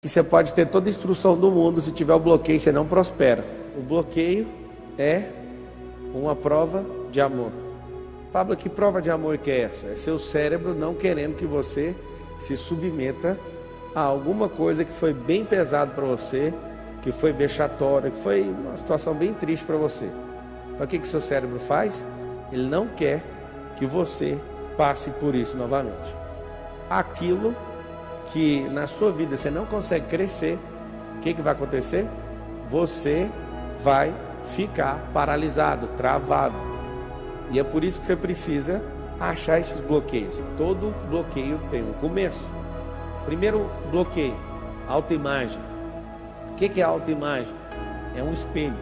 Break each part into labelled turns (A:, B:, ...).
A: E você pode ter toda a instrução do mundo, se tiver o bloqueio, você não prospera. O bloqueio é uma prova de amor. Pablo, que prova de amor que é essa? É seu cérebro não querendo que você se submeta a alguma coisa que foi bem pesado para você, que foi vexatória, que foi uma situação bem triste para você. Então o que seu cérebro faz? Ele não quer que você passe por isso novamente. Aquilo que na sua vida você não consegue crescer, o que vai acontecer? Você vai ficar paralisado, travado. E é por isso que você precisa achar esses bloqueios. Todo bloqueio tem um começo. Primeiro bloqueio, autoimagem. O que é autoimagem? É um espelho.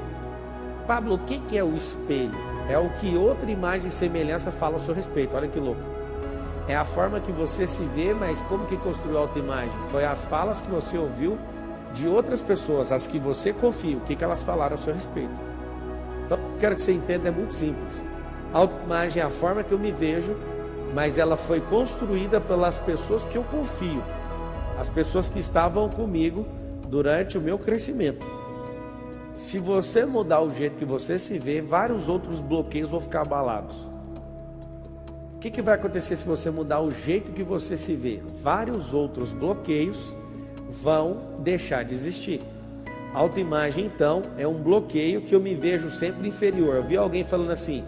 A: Pablo, o que é o espelho? É o que outra imagem e semelhança fala a seu respeito. Olha que louco. É a forma que você se vê, mas como que construiu a autoimagem? Foi as falas que você ouviu de outras pessoas, as que você confia, o que elas falaram a seu respeito. Então, eu quero que você entenda, é muito simples. A autoimagem é a forma que eu me vejo, mas ela foi construída pelas pessoas que eu confio. As pessoas que estavam comigo durante o meu crescimento. Se você mudar o jeito que você se vê, vários outros bloqueios vão ficar abalados. O que vai acontecer se você mudar o jeito que você se vê? Vários outros bloqueios vão deixar de existir. Autoimagem, então, é um bloqueio que eu me vejo sempre inferior. Eu vi alguém falando assim,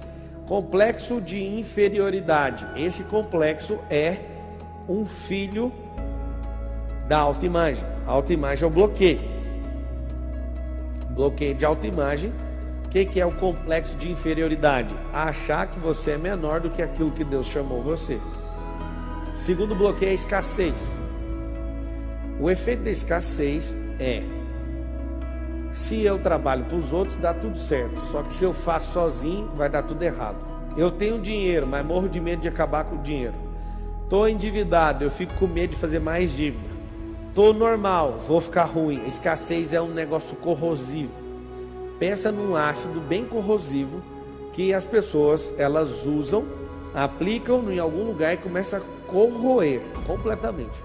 A: complexo de inferioridade. Esse complexo é um filho da autoimagem. A autoimagem é um bloqueio. Bloqueio de autoimagem. O que é o complexo de inferioridade? Achar que você é menor do que aquilo que Deus chamou você. Segundo bloqueio é a escassez. O efeito da escassez é: se eu trabalho para os outros, dá tudo certo. Só que se eu faço sozinho, vai dar tudo errado. Eu tenho dinheiro, mas morro de medo de acabar com o dinheiro. Estou endividado, eu fico com medo de fazer mais dívida. Estou normal, vou ficar ruim. A escassez é um negócio corrosivo. Pensa num ácido bem corrosivo que as pessoas elas usam, aplicam em algum lugar e começa a corroer completamente.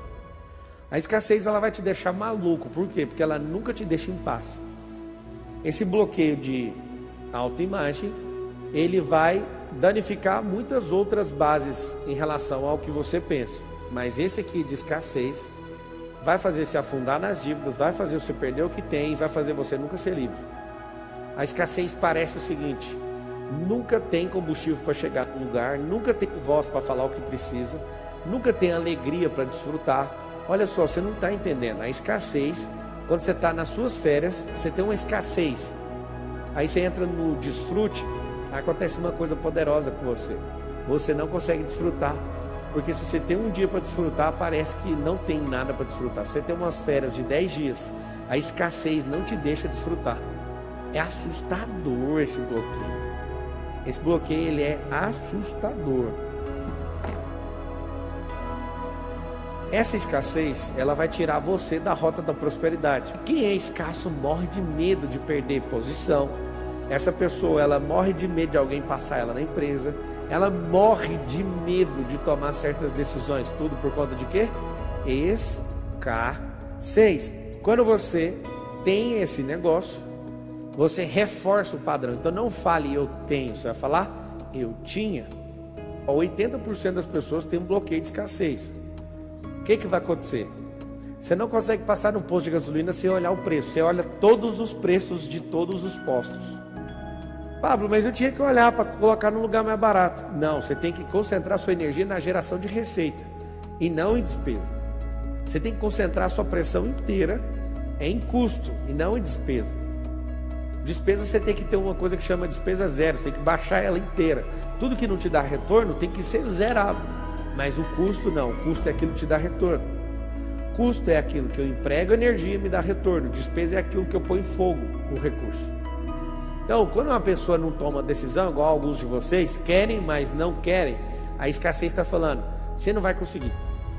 A: A escassez ela vai te deixar maluco. Por quê? Porque ela nunca te deixa em paz. Esse bloqueio de autoimagem, ele vai danificar muitas outras bases em relação ao que você pensa. Mas esse aqui de escassez vai fazer você afundar nas dívidas, vai fazer você perder o que tem, vai fazer você nunca ser livre. A escassez parece o seguinte: nunca tem combustível para chegar no lugar, nunca tem voz para falar o que precisa, nunca tem alegria para desfrutar. Olha só, você não está entendendo. A escassez, quando você está nas suas férias, você tem uma escassez. Aí você entra no desfrute, acontece uma coisa poderosa com você. Você não consegue desfrutar. Porque se você tem um dia para desfrutar, parece que não tem nada para desfrutar. Se você tem umas férias de 10 dias, a escassez não te deixa desfrutar. É assustador esse bloqueio. Esse bloqueio ele é assustador. Essa escassez, ela vai tirar você da rota da prosperidade. Quem é escasso morre de medo de perder posição. Essa pessoa, ela morre de medo de alguém passar ela na empresa. Ela morre de medo de tomar certas decisões. Tudo por conta de quê? Escassez. Quando você tem esse negócio, você reforça o padrão. Então não fale eu tenho, você vai falar eu tinha. 80% das pessoas têm um bloqueio de escassez. O que vai acontecer? Você não consegue passar no posto de gasolina sem olhar o preço. Você olha todos os preços de todos os postos. Pablo, mas eu tinha que olhar para colocar no lugar mais barato. Não, você tem que concentrar sua energia na geração de receita e não em despesa. Você tem que concentrar sua pressão inteira em custo e não em despesa. Despesa você tem que ter uma coisa que chama despesa zero. Você tem que baixar ela inteira. Tudo que não te dá retorno tem que ser zerado. Mas o custo não. O custo é aquilo que te dá retorno. Custo é aquilo que eu emprego energia e me dá retorno. Despesa é aquilo que eu ponho fogo no recurso. Então, quando uma pessoa não toma decisão, igual alguns de vocês, querem, mas não querem, a escassez está falando, você não vai conseguir.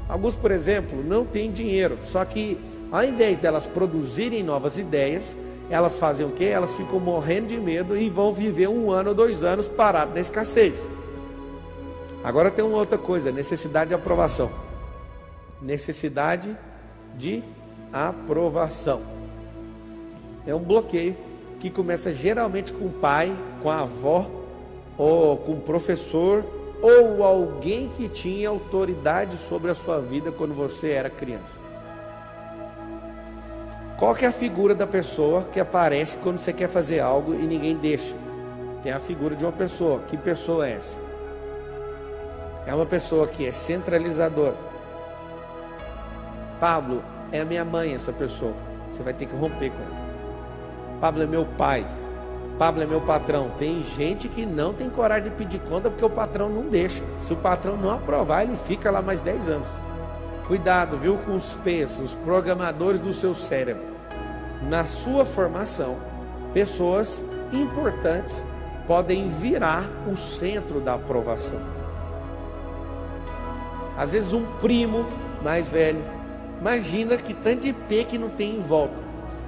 A: Alguns, por exemplo, não têm dinheiro, só que ao invés delas produzirem novas ideias, elas fazem o quê? Elas ficam morrendo de medo e vão viver 1 ano ou 2 anos parados na escassez. Agora tem uma outra coisa, necessidade de aprovação. Necessidade de aprovação. É um bloqueio que começa geralmente com o pai, com a avó, ou com o professor, ou alguém que tinha autoridade sobre a sua vida quando você era criança. Qual que é a figura da pessoa que aparece quando você quer fazer algo e ninguém deixa? Tem a figura de uma pessoa. Que pessoa é essa? É uma pessoa que é centralizadora. Pablo, é a minha mãe essa pessoa. Você vai ter que romper com ela. Pablo é meu pai. Pablo é meu patrão. Tem gente que não tem coragem de pedir conta porque o patrão não deixa. Se o patrão não aprovar, ele fica lá mais 10 anos. Cuidado, viu, com os P's, os programadores do seu cérebro. Na sua formação, pessoas importantes podem virar o centro da aprovação. Às vezes um primo mais velho, imagina que tanto de P que não tem em volta.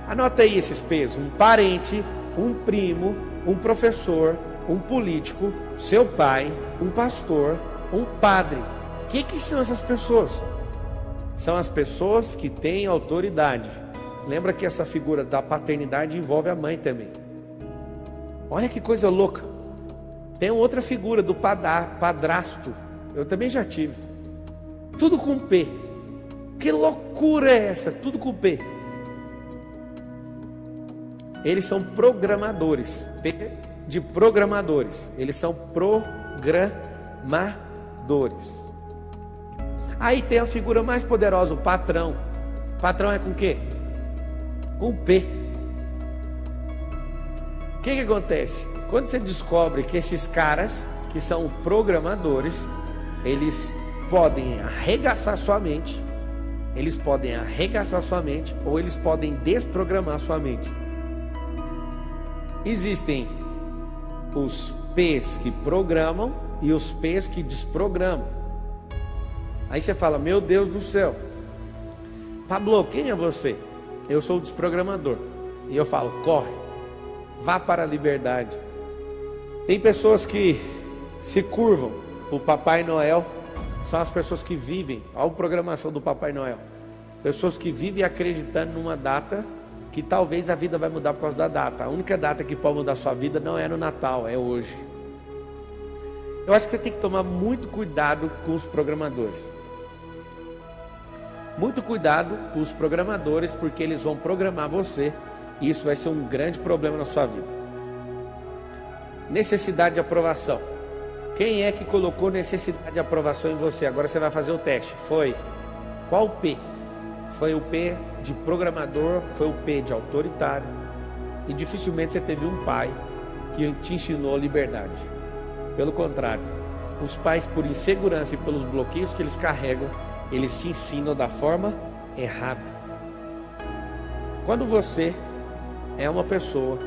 A: Anota aí esses P's: um parente, um primo, um professor, um político, seu pai, um pastor, um padre. O que são essas pessoas? São as pessoas que têm autoridade. Lembra que essa figura da paternidade envolve a mãe também. Olha que coisa louca. Tem outra figura do padrasto. Eu também já tive. Tudo com P. Que loucura é essa? Tudo com P. Eles são programadores. P de programadores. Eles são programadores. Aí tem a figura mais poderosa, o patrão. O patrão é com o quê? Com P. O que acontece? Quando você descobre que esses caras, que são programadores, eles podem arregaçar sua mente, ou eles podem desprogramar sua mente. Existem os P's que programam e os P's que desprogramam. Aí você fala: meu Deus do céu, Pablo, quem é você? Eu sou o desprogramador. E eu falo: corre, vá para a liberdade. Tem pessoas que se curvam. O Papai Noel são as pessoas que vivem. Olha a programação do Papai Noel. Pessoas que vivem acreditando numa data que talvez a vida vai mudar por causa da data. A única data que pode mudar a sua vida não é no Natal, é hoje. Eu acho que você tem que tomar muito cuidado com os programadores. Muito cuidado com os programadores, porque eles vão programar você e isso vai ser um grande problema na sua vida. Necessidade de aprovação. Quem é que colocou necessidade de aprovação em você? Agora você vai fazer o teste. Foi qual P? Foi o P de programador, foi o P de autoritário. E dificilmente você teve um pai que te ensinou a liberdade. Pelo contrário, os pais, por insegurança e pelos bloqueios que eles carregam, eles te ensinam da forma errada. Quando você é uma pessoa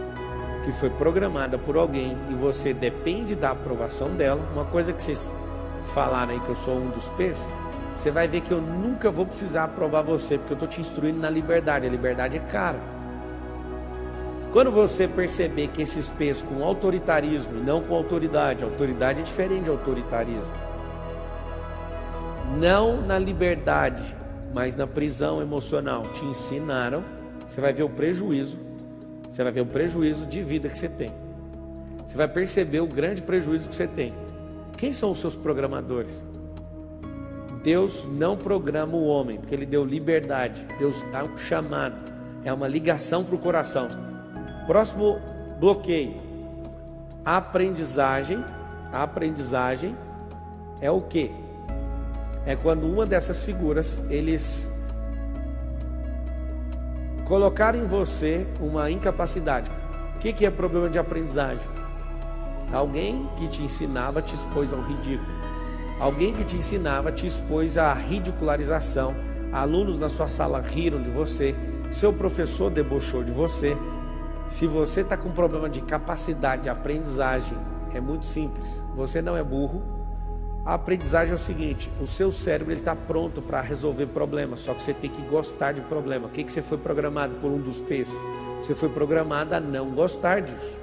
A: que foi programada por alguém e você depende da aprovação dela, uma coisa que vocês falaram aí que eu sou um dos P's, você vai ver que eu nunca vou precisar aprovar você, porque eu estou te instruindo na liberdade. A liberdade é cara. Quando você perceber que esses P's com autoritarismo e não com autoridade é diferente de autoritarismo, não na liberdade, mas na prisão emocional, te ensinaram, você vai ver o prejuízo, de vida que você tem. Você vai perceber o grande prejuízo que você tem. Quem são os seus programadores? Deus não programa o homem, porque Ele deu liberdade. Deus dá um chamado, é uma ligação para o coração. Próximo bloqueio. A aprendizagem é o quê? É quando uma dessas figuras, eles colocaram em você uma incapacidade. O que é problema de aprendizagem? Alguém que te ensinava te expôs ao ridículo. Alguém que te ensinava te expôs à ridicularização. Alunos da sua sala riram de você. Seu professor debochou de você. Se você está com problema de capacidade de aprendizagem, é muito simples. Você não é burro. A aprendizagem é o seguinte: o seu cérebro está pronto para resolver problemas, só que você tem que gostar de problema. O que você foi programado por um dos P's? Você foi programado a não gostar disso.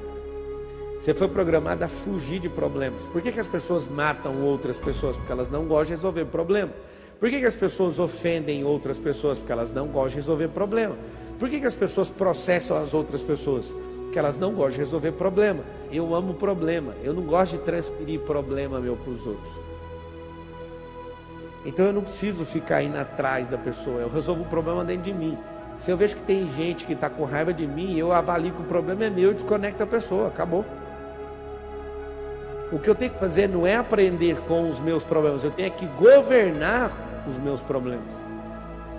A: Você foi programado a fugir de problemas. Por que as pessoas matam outras pessoas? Porque elas não gostam de resolver problema. Por que as pessoas ofendem outras pessoas? Porque elas não gostam de resolver problema. Por que as pessoas processam as outras pessoas? Porque elas não gostam de resolver problema. Eu amo problema, eu não gosto de transferir problema meu para os outros. Então eu não preciso ficar indo atrás da pessoa, eu resolvo o problema dentro de mim. Se eu vejo que tem gente que está com raiva de mim, eu avalio que o problema é meu e desconecto a pessoa, acabou. O que eu tenho que fazer não é aprender com os meus problemas, eu tenho que governar os meus problemas.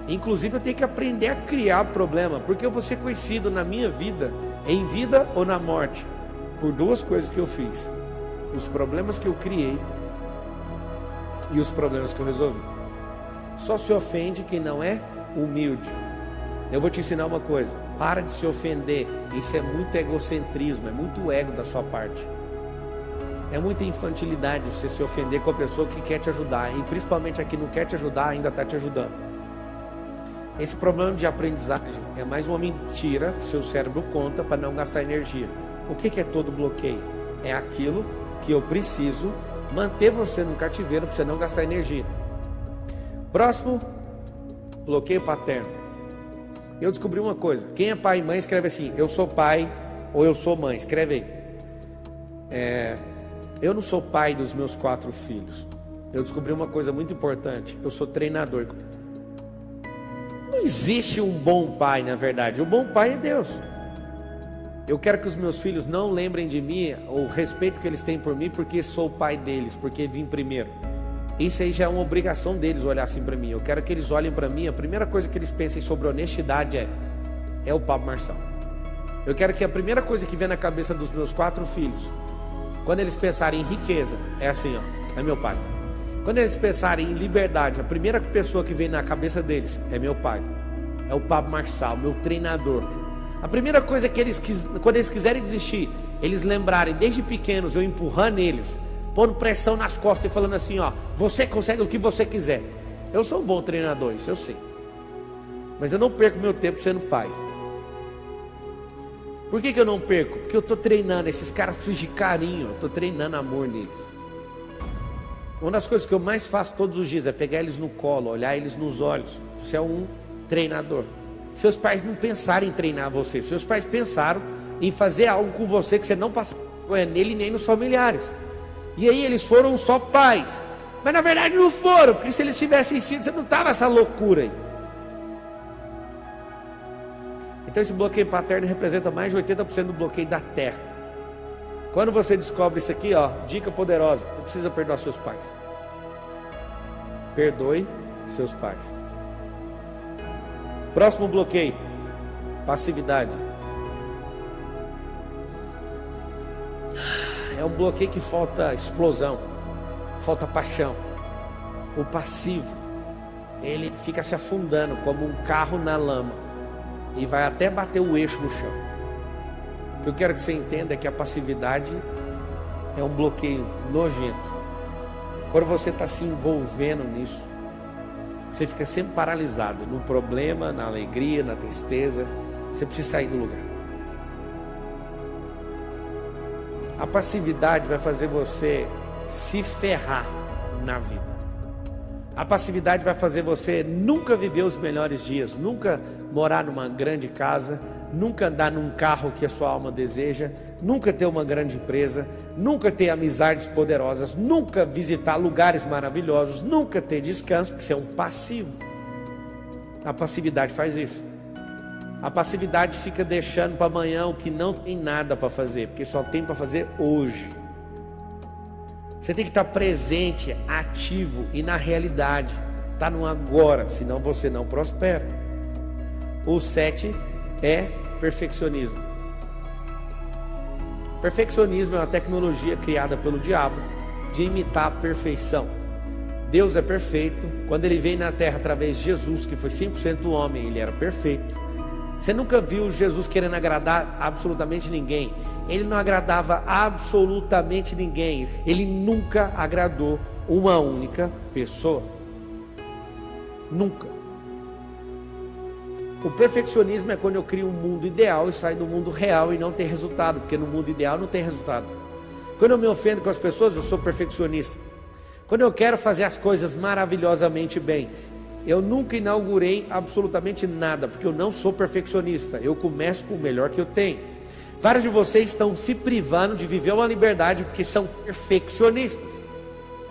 A: Inclusive eu tenho que aprender a criar problema, porque eu vou ser conhecido na minha vida, em vida ou na morte, por duas coisas que eu fiz: os problemas que eu criei e os problemas que eu resolvi. Só se ofende quem não é humilde. Eu vou te ensinar uma coisa: para de se ofender. Isso é muito egocentrismo, é muito ego da sua parte. É muita infantilidade você se ofender com a pessoa que quer te ajudar, e principalmente a que não quer te ajudar ainda está te ajudando. Esse problema de aprendizagem é mais uma mentira que seu cérebro conta para não gastar energia. O que é todo bloqueio? É aquilo que eu preciso manter você no cativeiro para você não gastar energia. Próximo, bloqueio paterno. Eu descobri uma coisa: quem é pai e mãe escreve assim: eu sou pai ou eu sou mãe. Escreve aí. Eu não sou pai dos meus 4 filhos. Eu descobri uma coisa muito importante: eu sou treinador. Não existe um bom pai, na verdade. O bom pai é Deus. Eu quero que os meus filhos não lembrem de mim, o respeito que eles têm por mim, porque sou o pai deles, porque vim primeiro. Isso aí já é uma obrigação deles olhar assim para mim. Eu quero que eles olhem para mim, a primeira coisa que eles pensem sobre honestidade é o Pablo Marçal. Eu quero que a primeira coisa que vem na cabeça dos meus 4 filhos, quando eles pensarem em riqueza, é assim, ó, é meu pai. Quando eles pensarem em liberdade, a primeira pessoa que vem na cabeça deles é meu pai. É o Pablo Marçal, meu treinador. A primeira coisa que quando eles quiserem desistir, eles lembrarem desde pequenos, eu empurrando eles, pondo pressão nas costas e falando assim, ó, você consegue o que você quiser. Eu sou um bom treinador, isso eu sei. Mas eu não perco meu tempo sendo pai. Por que eu não perco? Porque eu estou treinando, esses caras precisam de carinho, eu estou treinando amor neles. Uma das coisas que eu mais faço todos os dias é pegar eles no colo, olhar eles nos olhos. Você é um treinador. Seus pais não pensaram em treinar você, seus pais pensaram em fazer algo com você que você não passa nele nem nos familiares. E aí eles foram só pais, mas na verdade não foram, porque se eles tivessem sido, você não estava essa loucura aí. Então esse bloqueio paterno representa mais de 80% do bloqueio da terra. Quando você descobre isso aqui, ó, dica poderosa: não precisa perdoar seus pais. Perdoe seus pais. Próximo bloqueio: passividade. É um bloqueio que falta explosão, falta paixão. O passivo, ele fica se afundando como um carro na lama e vai até bater o eixo no chão. O que eu quero que você entenda é que a passividade é um bloqueio nojento. Quando você está se envolvendo nisso, você fica sempre paralisado no problema, na alegria, na tristeza. Você precisa sair do lugar. A passividade vai fazer você se ferrar na vida. A passividade vai fazer você nunca viver os melhores dias, nunca morar numa grande casa, nunca andar num carro que a sua alma deseja, nunca ter uma grande empresa, nunca ter amizades poderosas, nunca visitar lugares maravilhosos, nunca ter descanso, porque você é um passivo. A passividade faz isso. A passividade fica deixando para amanhã o que não tem nada para fazer, porque só tem para fazer hoje. Você tem que estar presente, ativo e na realidade, está no agora, senão você não prospera. O 7 é perfeccionismo. Perfeccionismo é uma tecnologia criada pelo diabo de imitar a perfeição. Deus é perfeito. Quando ele veio na terra através de Jesus, que foi 100% homem, ele era perfeito. Você nunca viu Jesus querendo agradar absolutamente ninguém. Ele não agradava absolutamente ninguém. Ele nunca agradou uma única pessoa. Nunca. O perfeccionismo é quando eu crio um mundo ideal e saio do mundo real e não tem resultado, porque no mundo ideal não tem resultado. Quando eu me ofendo com as pessoas, eu sou perfeccionista. Quando eu quero fazer as coisas maravilhosamente bem, eu nunca inaugurei absolutamente nada, porque eu não sou perfeccionista. Eu começo com o melhor que eu tenho. Vários de vocês estão se privando de viver uma liberdade porque são perfeccionistas.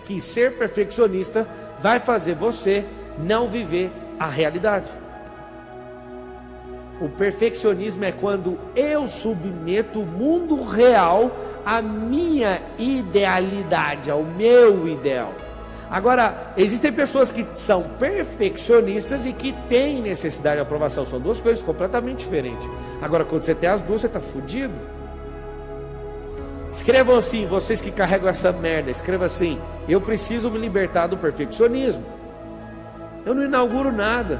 A: Que ser perfeccionista vai fazer você não viver a realidade. O perfeccionismo é quando eu submeto o mundo real à minha idealidade, ao meu ideal. Agora, existem pessoas que são perfeccionistas e que têm necessidade de aprovação. São duas coisas completamente diferentes. Agora, quando você tem as duas, você está fudido. Escrevam assim, vocês que carregam essa merda, escreva assim: eu preciso me libertar do perfeccionismo. Eu não inauguro nada.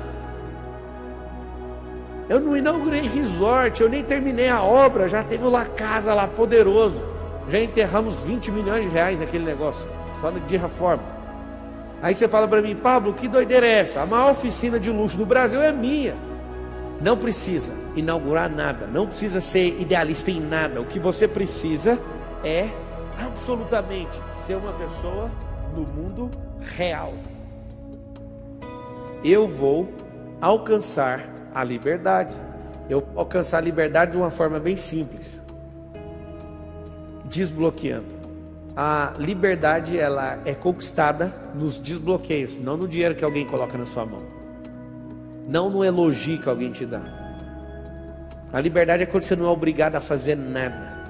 A: Eu não inaugurei resort, eu nem terminei a obra, já teve uma casa lá poderoso. Já enterramos 20 milhões de reais naquele negócio, só de reforma. Aí você fala para mim: Pablo, que doideira é essa? A maior oficina de luxo do Brasil é minha. Não precisa inaugurar nada, não precisa ser idealista em nada. O que você precisa é absolutamente ser uma pessoa no mundo real. Eu vou alcançar a liberdade. Eu vou alcançar a liberdade de uma forma bem simples, desbloqueando. A liberdade, ela é conquistada nos desbloqueios, não no dinheiro que alguém coloca na sua mão, não no elogio que alguém te dá. A liberdade é quando você não é obrigado a fazer nada.